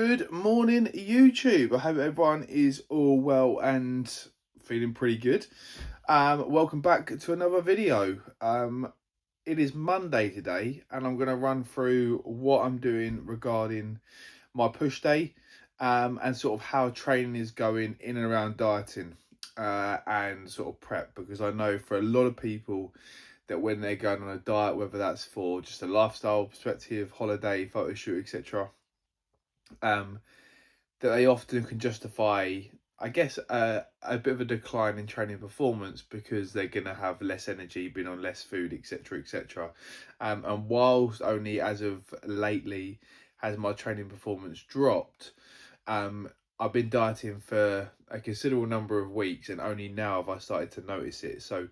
Good morning, YouTube. I hope everyone is all well and feeling pretty good. Welcome back to another video. It is Monday today, and I'm going to run through what I'm doing regarding my push day, and sort of how training is going in and around dieting, and sort of prep, because I know for a lot of people that when they're going on a diet, whether that's for just a lifestyle perspective, holiday, photo shoot, etc., that they often can justify, I guess, a bit of a decline in training performance because they're going to have less energy, being on less food, etc., etc. And whilst only as of lately has my training performance dropped, I've been dieting for a considerable number of weeks, and only now have I started to notice it. So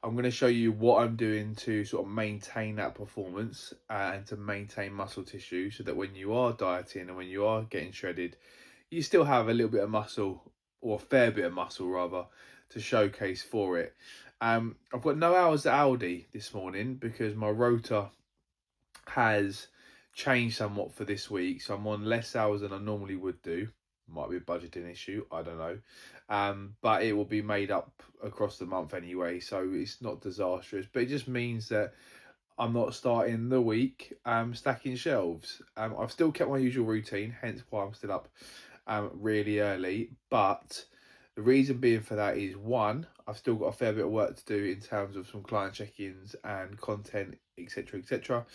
I'm going to show you what I'm doing to sort of maintain that performance, and to maintain muscle tissue, so that when you are dieting and when you are getting shredded, you still have a little bit of muscle, or a fair bit of muscle rather, to showcase for it. I've got no hours at Aldi this morning because my rota has changed somewhat for this week, so I'm on less hours than I normally would do. Might be a budgeting issue, I don't know, but it will be made up across the month anyway, so it's not disastrous. But it just means that I'm not starting the week stacking shelves. I've still kept my usual routine, hence why I'm still up really early. But the reason being for that is, one, I've still got a fair bit of work to do in terms of some client check-ins and content, etc., etc.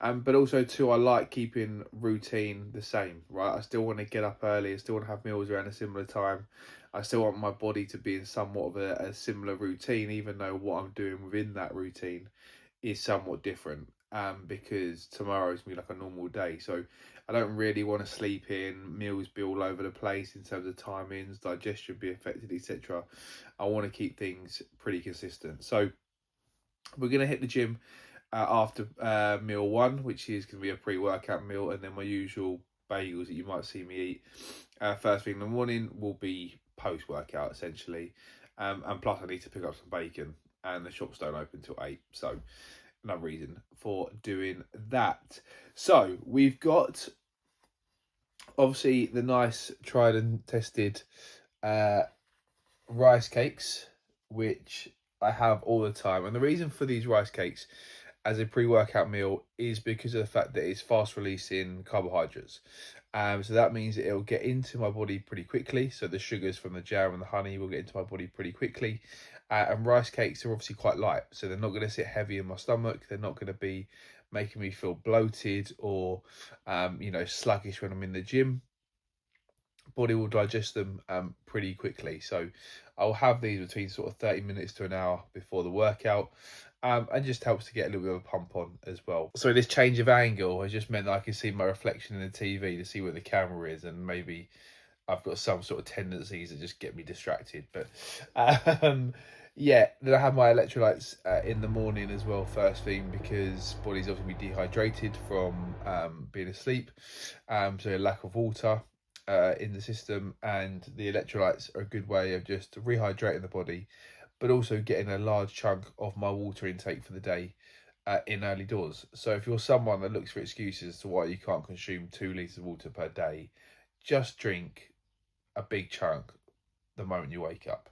But also, two, I like keeping routine the same, right? I still want to get up early. I still want to have meals around a similar time. I still want my body to be in somewhat of a similar routine, even though what I'm doing within that routine is somewhat different, because tomorrow's gonna be like a normal day. So I don't really want to sleep in, meals be all over the place in terms of timings, digestion be affected, etc. I want to keep things pretty consistent. So we're going to hit the gym after meal one, which is going to be a pre-workout meal, and then my usual bagels that you might see me eat first thing in the morning will be post-workout essentially. And plus I need to pick up some bacon, and the shops don't open till 8, so no reason for doing that. So we've got obviously the nice tried and tested rice cakes, which I have all the time. And the reason for these rice cakes as a pre-workout meal is because of the fact that it's fast releasing carbohydrates. So that means that it'll get into my body pretty quickly. So the sugars from the jam and the honey will get into my body pretty quickly. And rice cakes are obviously quite light, so they're not going to sit heavy in my stomach. They're not going to be making me feel bloated or, sluggish when I'm in the gym. Body will digest them pretty quickly. So I'll have these between sort of 30 minutes to an hour before the workout, and just helps to get a little bit of a pump on as well. So this change of angle has just meant that I can see my reflection in the TV to see where the camera is, and maybe I've got some sort of tendencies that just get me distracted. But yeah, then I have my electrolytes in the morning as well, first thing, because body's obviously dehydrated from being asleep, so a lack of water in the system, and the electrolytes are a good way of just rehydrating the body, but also getting a large chunk of my water intake for the day in early doors. So if you're someone that looks for excuses to why you can't consume 2 litres of water per day, just drink a big chunk the moment you wake up.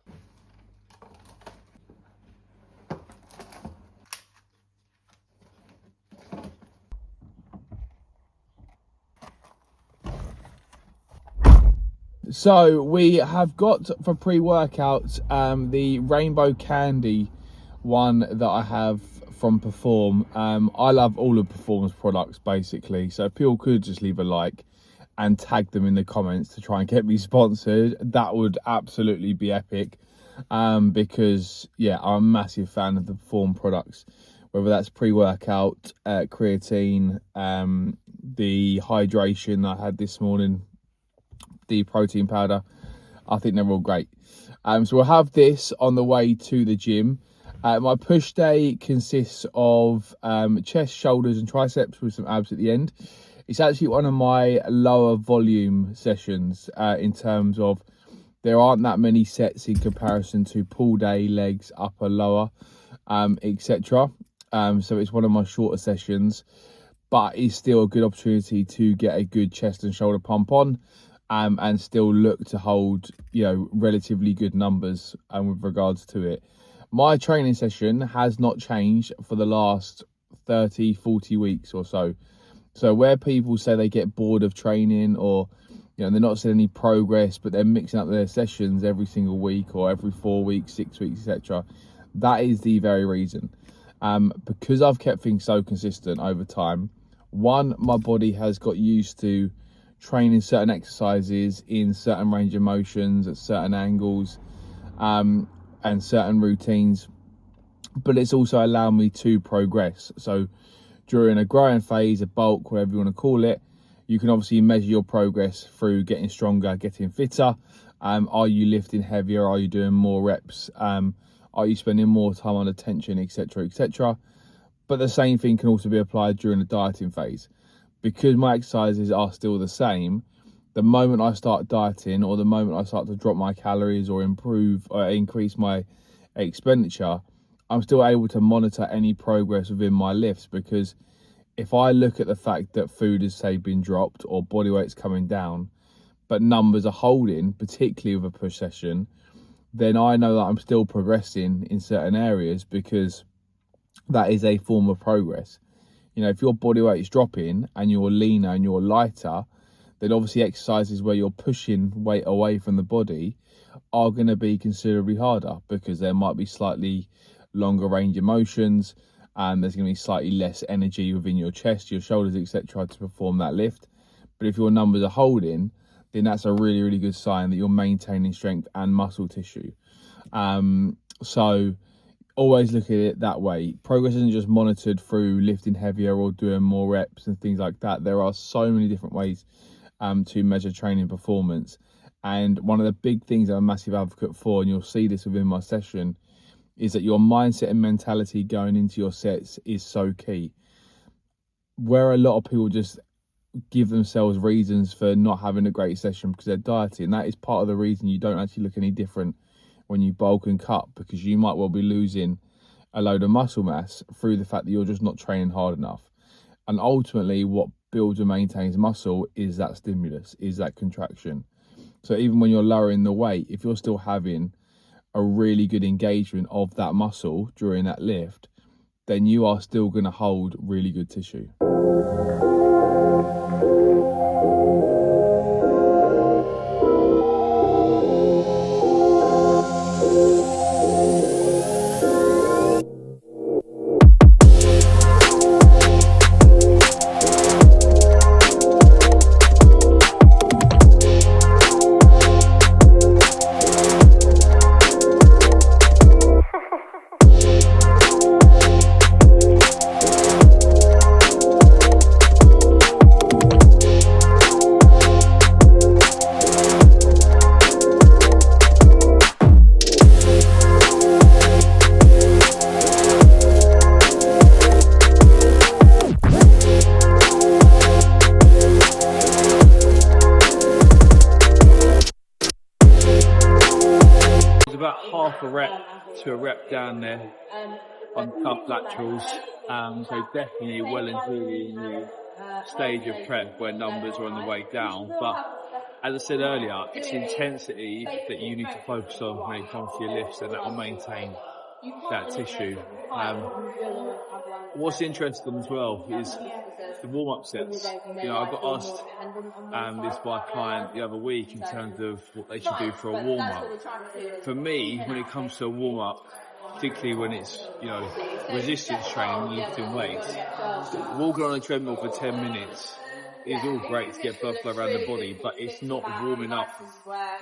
So we have got for pre-workout the rainbow candy one that I have from Perform. I love all of Perform's products basically, so if people could just leave a like and tag them in the comments to try and get me sponsored, that would absolutely be epic. Because yeah, I'm a massive fan of the Perform products, whether that's pre-workout, creatine, the hydration I had this morning, the protein powder. I think they're all great. So we'll have this on the way to the gym. My push day consists of chest, shoulders and triceps with some abs at the end. It's actually one of my lower volume sessions in terms of there aren't that many sets in comparison to pull day, legs, upper, lower, etc. So it's one of my shorter sessions. but it's still a good opportunity to get a good chest and shoulder pump on, and still look to hold, you know, relatively good numbers with regards to it. My training session has not changed for the last 30-40 weeks or so. So where people say they get bored of training, or, you know, they're not seeing any progress, but they're mixing up their sessions every single week or every 4 weeks, 6 weeks, etc., that is the very reason. Because I've kept things so consistent over time. One, my body has got used to training certain exercises in certain range of motions at certain angles, and certain routines, but it's also allowed me to progress. So during a growing phase, a bulk, whatever you want to call it, you can obviously measure your progress through getting stronger, getting fitter. Are you lifting heavier? Are you doing more reps? Are you spending more time on attention, etc., etc.? But the same thing can also be applied during the dieting phase. Because my exercises are still the same, the moment I start dieting, or the moment I start to drop my calories or improve or increase my expenditure, I'm still able to monitor any progress within my lifts. Because if I look at the fact that food has, say, been dropped or body weight's coming down, but numbers are holding, particularly with a push session, then I know that I'm still progressing in certain areas, because that is a form of progress. You know, if your body weight is dropping and you're leaner and you're lighter, then obviously exercises where you're pushing weight away from the body are going to be considerably harder, because there might be slightly longer range of motions, and there's going to be slightly less energy within your chest, your shoulders, etc., to perform that lift. But if your numbers are holding, then that's a really, really good sign that you're maintaining strength and muscle tissue. So always look at it that way. Progress isn't just monitored through lifting heavier or doing more reps and things like that. There are so many different ways to measure training performance. And one of the big things I'm a massive advocate for, and you'll see this within my session, is that your mindset and mentality going into your sets is so key. Where a lot of people just give themselves reasons for not having a great session because they're dieting, that is part of the reason you don't actually look any different when you bulk and cut, because you might well be losing a load of muscle mass through the fact that you're just not training hard enough. And ultimately what builds and maintains muscle is that stimulus, is that contraction. So even when you're lowering the weight, if you're still having a really good engagement of that muscle during that lift, then you are still going to hold really good tissue. About half a rep to a rep down there on cuff laterals, so definitely well and truly in the stage of prep where numbers are on the way down. But as I said earlier, it's intensity that you need to focus on when it comes to your lifts, and that will maintain that tissue. What's interesting as well is the warm-up sets. You know, I got asked this by a client the other week in terms of what they should do for a warm-up. For me, when it comes to a warm-up, particularly when it's, you know, resistance training, lifting weights, walking on a treadmill for 10 minutes is all great to get blood flow around the body, but it's not warming up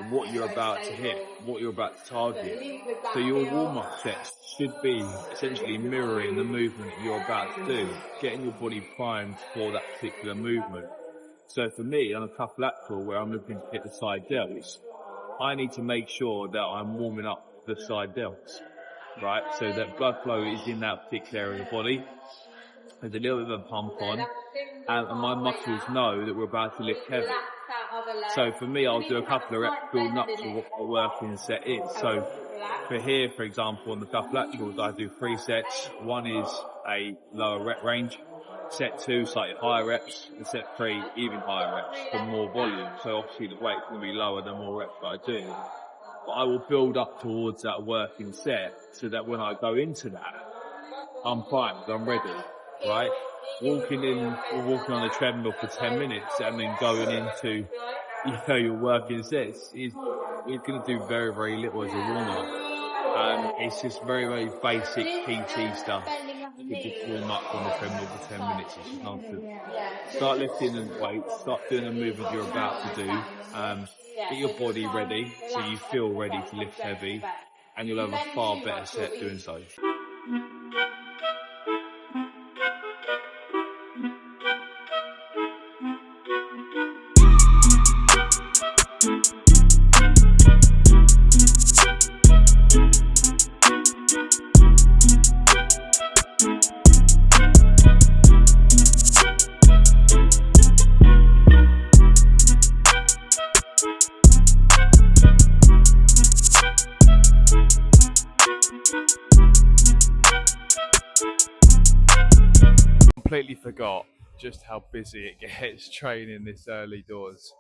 what you're about to hit, what you're about to target. So your warm-up sets should be essentially mirroring the movement you're about to do, getting your body primed for that particular movement. So for me, on a cuff lateral where I'm looking to hit the side delts, I need to make sure that I'm warming up the side delts, right? So that blood flow is in that particular area of the body. There's a little bit of a pump on, and my muscles know that we're about to lift heavy. So for me, I'll do a couple of reps building up to what my working set is. So for here, for example, on the cuff laterals, I do 3 sets. One is a lower rep range, set 2 slightly higher reps, and set 3 even higher reps for more volume. So obviously the weight's going to be lower the more reps that I do. But I will build up towards that working set so that when I go into that, I'm primed, I'm ready, right? Walking on the treadmill for 10 minutes and then going into, your working sets is going to do very, very little as a warm-up. It's just very, very basic PT stuff. You could just warm up on the treadmill for 10 minutes. It's just nonsense. Start lifting the weights, start doing the movement you're about to do. Get your body ready so you feel ready to lift heavy, and you'll have a far better set doing so. Completely forgot just how busy it gets training this early doors.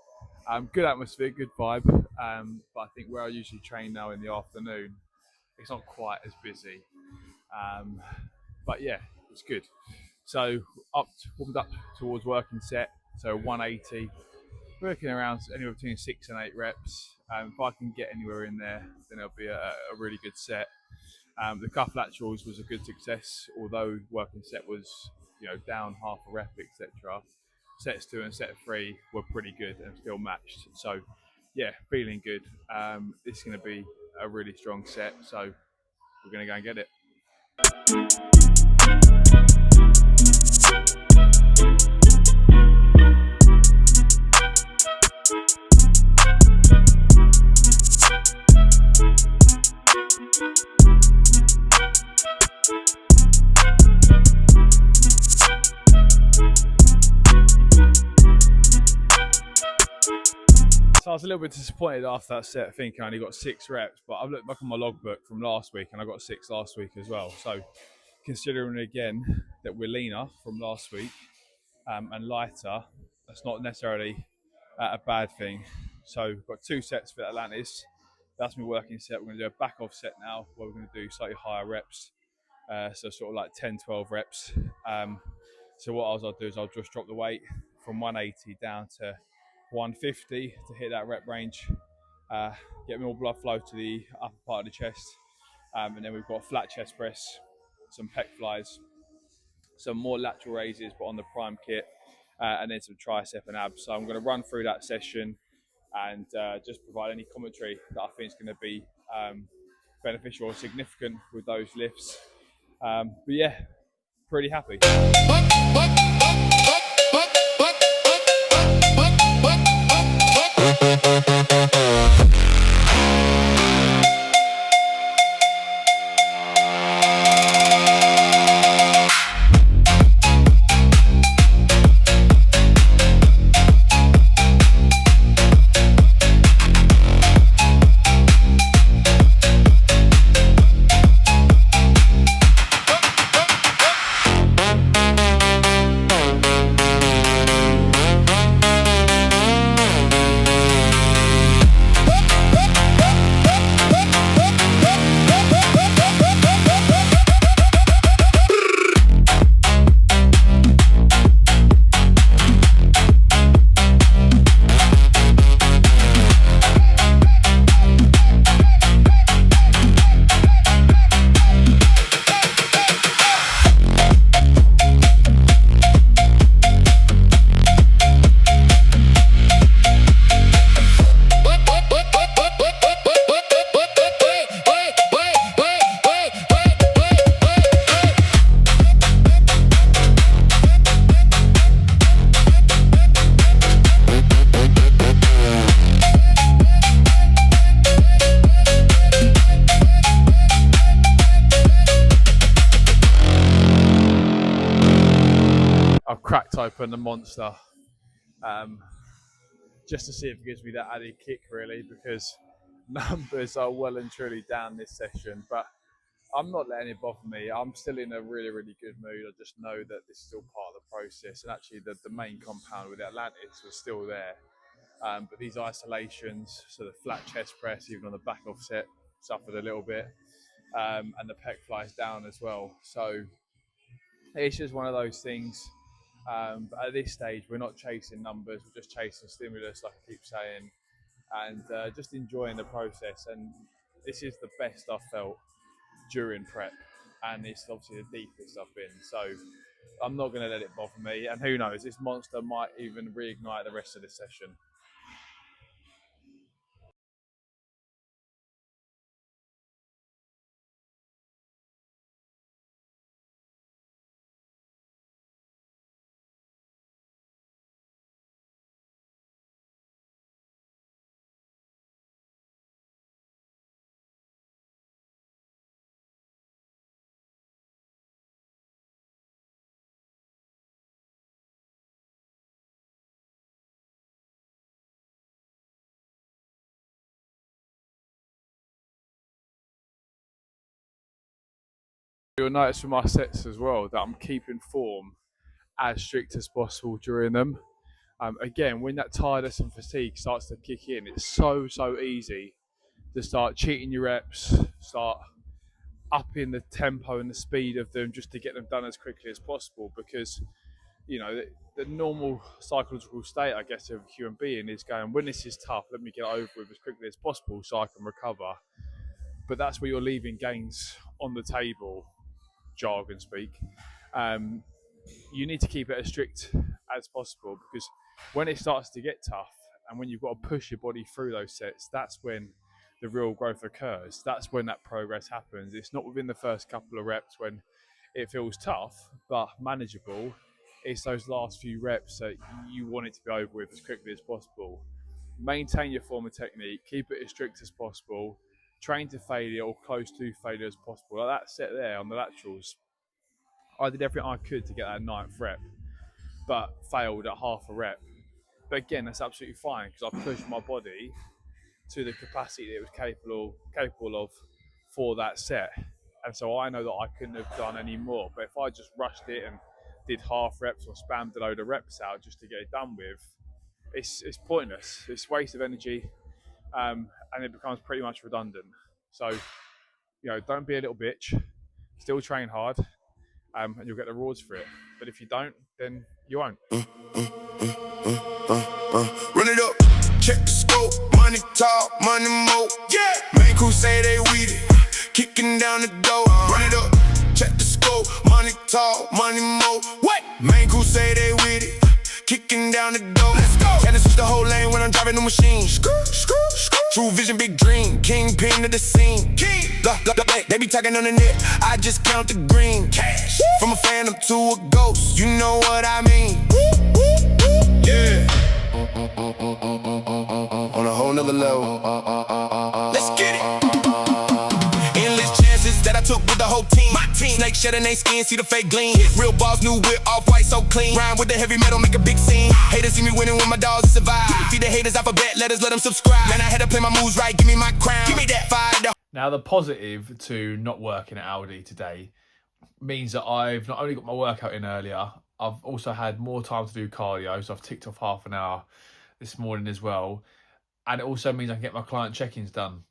Good atmosphere, good vibe, but I think where I usually train now in the afternoon, it's not quite as busy. But yeah, it's good. So warmed up towards working set, so 180, working around anywhere between 6 and 8 reps. If I can get anywhere in there, then it'll be a really good set. The cuff laterals was a good success, although working set was down half a rep, etc. Sets 2 and set 3 were pretty good and still matched. So yeah, feeling good. This is going to be a really strong set, so we're going to go and get it. So I was a little bit disappointed after that set, thinking I only got 6 reps, but I've looked back on my logbook from last week and I got 6 last week as well. So considering again that we're leaner from last week and lighter, that's not necessarily a bad thing. So we've got 2 sets for Atlantis. That's my working set. We're going to do a back off set now where we're going to do slightly higher reps. So sort of like 10, 12 reps. So what I'll do is I'll just drop the weight from 180 down to 150 to hit that rep range, get more blood flow to the upper part of the chest, and then we've got flat chest press, some pec flies, some more lateral raises but on the prime kit, and then some tricep and abs. So I'm going to run through that session and just provide any commentary that I think is going to be beneficial or significant with those lifts. But yeah, pretty happy. I've cracked open the monster just to see if it gives me that added kick, really, because numbers are well and truly down this session, but I'm not letting it bother me. I'm still in a really, really good mood. I just know that this is all part of the process, and actually the main compound with the Atlantis was still there. But these isolations, so the flat chest press, even on the back offset, suffered a little bit, and the pec flies down as well. So it's just one of those things. But at this stage, we're not chasing numbers, we're just chasing stimulus, like I keep saying, and just enjoying the process. And this is the best I've felt during prep, and it's obviously the deepest I've been. So I'm not going to let it bother me. And who knows, this monster might even reignite the rest of the session. You'll notice from my sets as well that I'm keeping form as strict as possible during them. Again, when that tiredness and fatigue starts to kick in, it's so easy to start cheating your reps, start upping the tempo and the speed of them just to get them done as quickly as possible. Because the normal psychological state, I guess, of a human being is going, when this is tough, let me get over with as quickly as possible so I can recover. But that's where you're leaving gains on the table, jargon speak. You need to keep it as strict as possible, because when it starts to get tough and when you've got to push your body through those sets, that's when the real growth occurs. That's when that progress happens. It's not within the first couple of reps when it feels tough but manageable. It's those last few reps that you want it to be over with as quickly as possible. Maintain your form and technique, keep it as strict as possible, train to failure or close to failure as possible. Like that set there on the laterals, I did everything I could to get that 9th rep, but failed at half a rep. But again, that's absolutely fine because I pushed my body to the capacity that it was capable of for that set. And so I know that I couldn't have done any more. But if I just rushed it and did half reps or spammed a load of reps out just to get it done with, it's pointless. It's a waste of energy, and it becomes pretty much redundant. So, don't be a little bitch. Still train hard, and you'll get the rewards for it. But if you don't, then you won't. Run it up, check the scope, money talk, money mo. Yeah, main crew say they weed it, kicking down the door. Run it up, check the scope, money talk, money mo. What? Main crew say they weed it, kicking down the door. Let's go. And it's just the whole lane when I'm driving the machine. True vision, big dream, kingpin of the scene. King, they be talking on the net, I just count the green. Cash. From a phantom to a ghost, you know what I mean. Yeah. On a whole nother level. Let's get it. Endless chances that I took with the whole team. My team. Snake shedding they skin, see the fake gleam. Real balls new with off-white so clean. Rhyme with the heavy metal, make a big scene. Haters see me winning with my dogs and survive. Feed the haters alphabet letters, let them subscribe. Man, I had to play my moves right, give me my crown. Give me that fire. Now, the positive to not working at Aldi today means that I've not only got my workout in earlier, I've also had more time to do cardio, so I've ticked off half an hour this morning as well. And it also means I can get my client check-ins done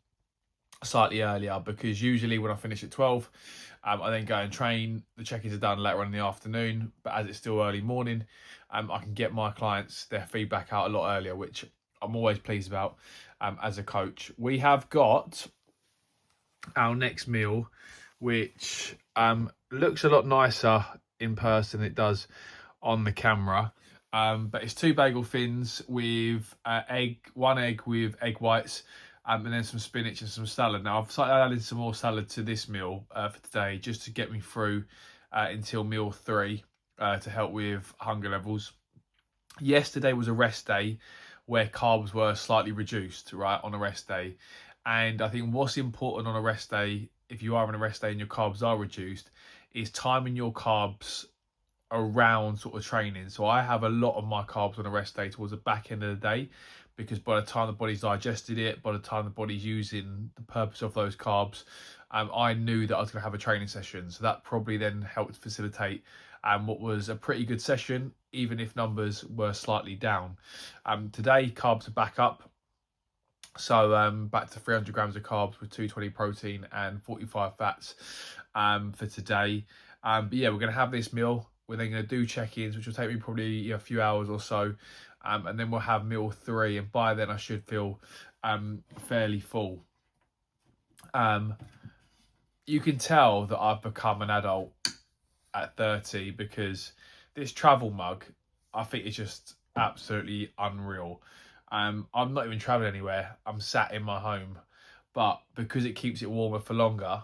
slightly earlier, because usually when I finish at 12, I then go and train. The check-ins are done later on in the afternoon, but as it's still early morning, I can get my clients their feedback out a lot earlier, which I'm always pleased about as a coach. We have got our next meal, which looks a lot nicer in person than it does on the camera. But it's 2 bagel thins with one egg with egg whites, and then some spinach and some salad. Now, I've added some more salad to this meal for today, just to get me through until meal 3 to help with hunger levels. Yesterday was a rest day where carbs were slightly reduced, right, on a rest day. And I think what's important on a rest day, if you are on a rest day and your carbs are reduced, is timing your carbs around sort of training. So I have a lot of my carbs on a rest day towards the back end of the day, because by the time the body's digested it, by the time the body's using the purpose of those carbs, I knew that I was going to have a training session. So that probably then helped facilitate and what was a pretty good session, even if numbers were slightly down. Today, carbs are back up. So back to 300 grams of carbs with 220 protein and 45 fats for today. But yeah, we're going to have this meal. We're then going to do check-ins, which will take me probably a few hours or so. And then we'll have meal 3. And by then I should feel fairly full. You can tell that I've become an adult at 30 because this travel mug, I think, is just absolutely unreal. I'm not even traveling anywhere. I'm sat in my home, but because it keeps it warmer for longer,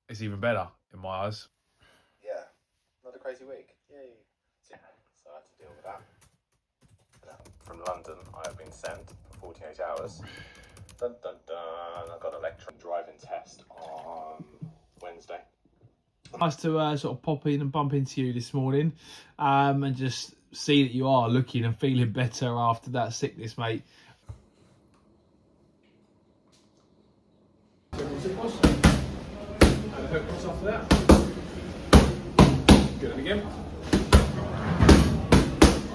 it's even better in my eyes. Yeah, another crazy week. Yay. So I had to deal with that. From London, I have been sent for 48 hours. Dun dun dun. I got an electron driving test on Wednesday. Nice to sort of pop in and bump into you this morning, and just see that you are looking and feeling better after that sickness, mate. After that. Good, and again.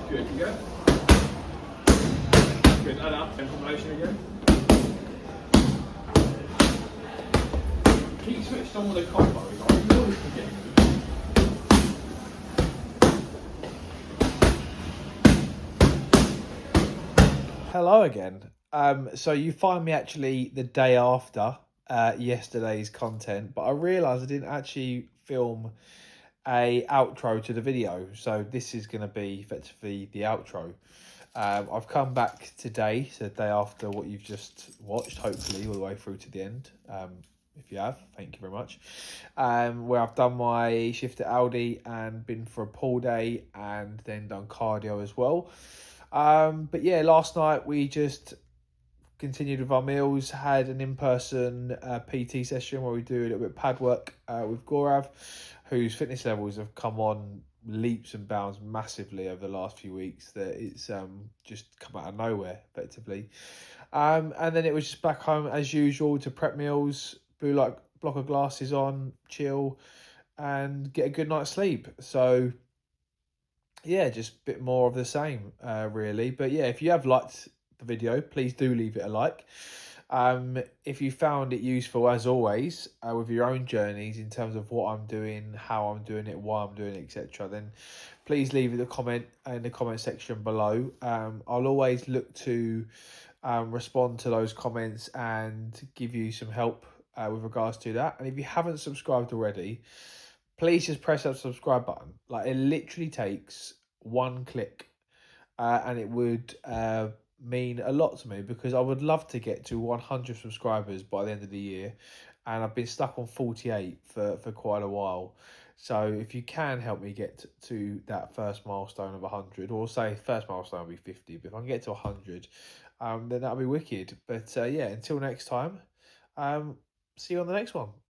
Good, again. Good, and up. And combination again. Keep switched on with the combo. You always forget. Hello again. So you find me actually the day after yesterday's content, but I realised I didn't actually film a outro to the video, so this is going to be effectively the outro. I've come back today, so the day after what you've just watched, hopefully all the way through to the end. If you have, thank you very much. Where I've done my shift at Aldi and been for a pool day and then done cardio as well. But yeah, last night we just continued with our meals, had an in-person PT session where we do a little bit of pad work with Gaurav, whose fitness levels have come on leaps and bounds massively over the last few weeks, that it's just come out of nowhere effectively. And then it was just back home as usual to prep meals, blue light blocker glasses on, chill and get a good night's sleep. So yeah, just a bit more of the same, really. But yeah, if you have liked the video, please do leave it a like. If you found it useful, as always, with your own journeys in terms of what I'm doing, how I'm doing it, why I'm doing it, etc., then please leave a comment in the comment section below. I'll always look to respond to those comments and give you some help with regards to that. And if you haven't subscribed already, please just press that subscribe button. Like, it literally takes one click, and it would mean a lot to me, because I would love to get to 100 subscribers by the end of the year, and I've been stuck on 48 for quite a while. So if you can help me get to that first milestone of 100, or say first milestone will be 50, but if I can get to 100, then that'll be wicked. But yeah, until next time, see you on the next one.